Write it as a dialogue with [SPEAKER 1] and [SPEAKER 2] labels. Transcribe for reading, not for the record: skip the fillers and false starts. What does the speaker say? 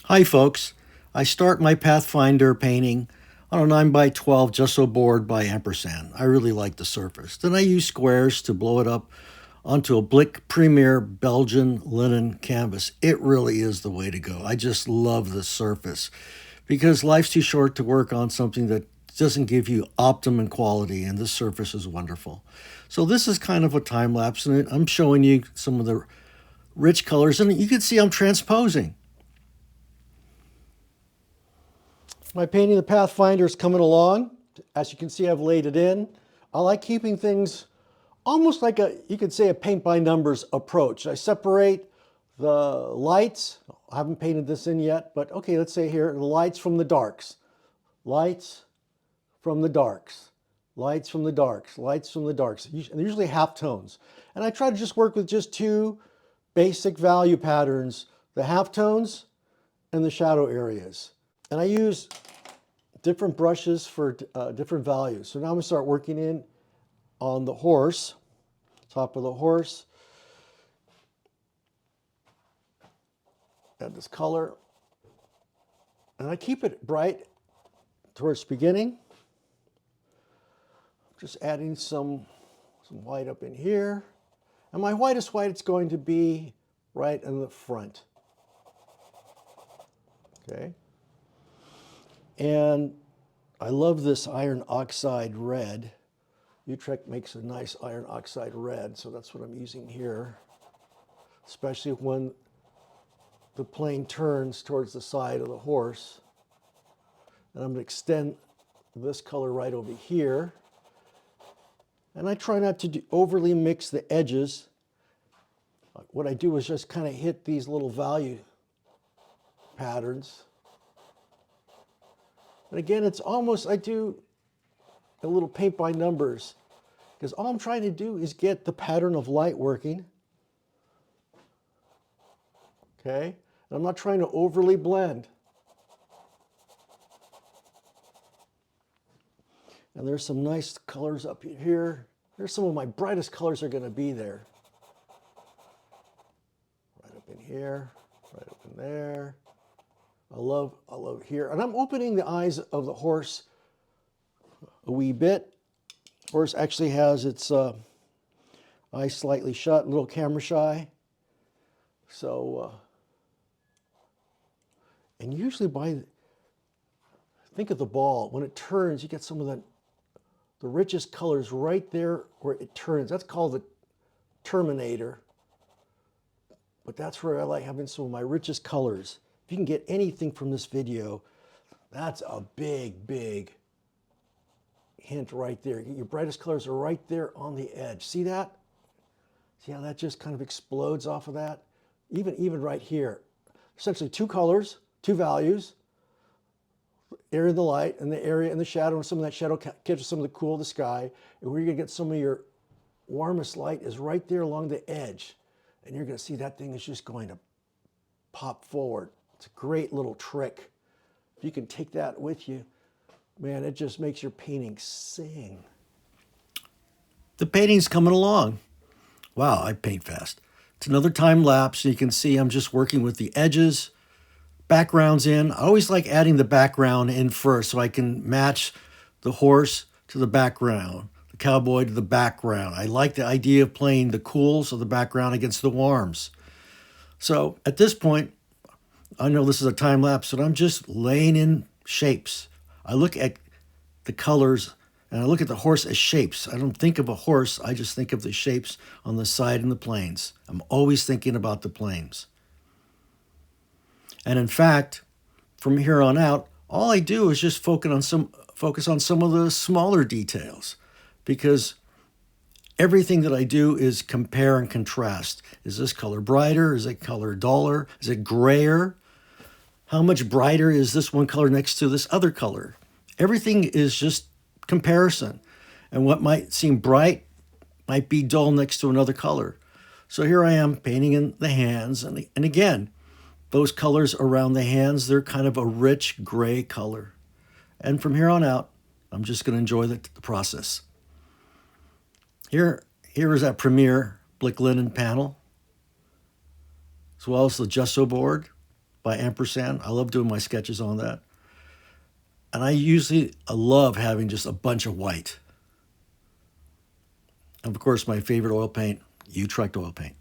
[SPEAKER 1] Hi folks, I start my Pathfinder painting on a 9 by 12 gesso board by ampersand. I really like the surface. Then I use squares to blow it up onto a Blick Premier Belgian linen canvas. It really is the way to go. I just love the surface because life's too short to work on something that doesn't give you optimum quality, and this surface is wonderful. So this is kind of a time lapse, and I'm showing you some of the rich colors, and you can see I'm transposing. My painting the Pathfinder is coming along. As you can see, I've laid it in. I like keeping things almost like you could say a paint by numbers approach. I separate the lights. I haven't painted this in yet, but okay, let's say here, the lights from the darks. Lights from the darks. Lights from the darks. Lights from the darks. And they're usually halftones. And I try to just work with just two basic value patterns, the halftones and the shadow areas. And I use different brushes for different values. So now I'm going to start working in on the horse, top of the horse. Add this color. And I keep it bright towards the beginning. Just adding some white up in here. And my whitest white, it's going to be right in the front. Okay. And I love this iron oxide red. Utrecht makes a nice iron oxide red, so that's what I'm using here. Especially when the plane turns towards the side of the horse. And I'm going to extend this color right over here. And I try not to overly mix the edges. What I do is just kind of hit these little value patterns. And again, it's almost, I do a little paint by numbers, because all I'm trying to do is get the pattern of light working. Okay? And I'm not trying to overly blend. And there's some nice colors up here. There's some of my brightest colors are going to be there. Right up in here, right up in there. I love here. And I'm opening the eyes of the horse a wee bit. Horse actually has its eyes slightly shut, a little camera shy. So, and usually think of the ball. When it turns, you get some of the richest colors right there where it turns. That's called the terminator. But that's where I like having some of my richest colors. If you can get anything from this video, that's a big, big hint right there. Your brightest colors are right there on the edge. See that? See how that just kind of explodes off of that? Even right here. Essentially two colors, two values. Area of the light and the area in the shadow, and some of that shadow catches some of the cool of the sky. And where you're going to get some of your warmest light is right there along the edge. And you're going to see that thing is just going to pop forward. It's a great little trick. If you can take that with you, man, it just makes your painting sing. The painting's coming along. Wow, I paint fast. It's another time lapse. You can see I'm just working with the edges, backgrounds in. I always like adding the background in first so I can match the horse to the background, the cowboy to the background. I like the idea of playing the cools of the background against the warms. So at this point, I know this is a time lapse, but I'm just laying in shapes. I look at the colors and I look at the horse as shapes. I don't think of a horse, I just think of the shapes on the side and the planes. I'm always thinking about the planes. And in fact, from here on out, all I do is just focus on some of the smaller details, because everything that I do is compare and contrast. Is this color brighter? Is it color duller? Is it grayer? How much brighter is this one color next to this other color? Everything is just comparison. And what might seem bright might be dull next to another color. So here I am painting in the hands. And again, those colors around the hands, they're kind of a rich gray color. And from here on out, I'm just going to enjoy the process. Here is that Premier Blick linen panel, as well as the gesso board. by ampersand. I love doing my sketches on that. And I love having just a bunch of white. And of course, my favorite oil paint, Utrecht oil paint.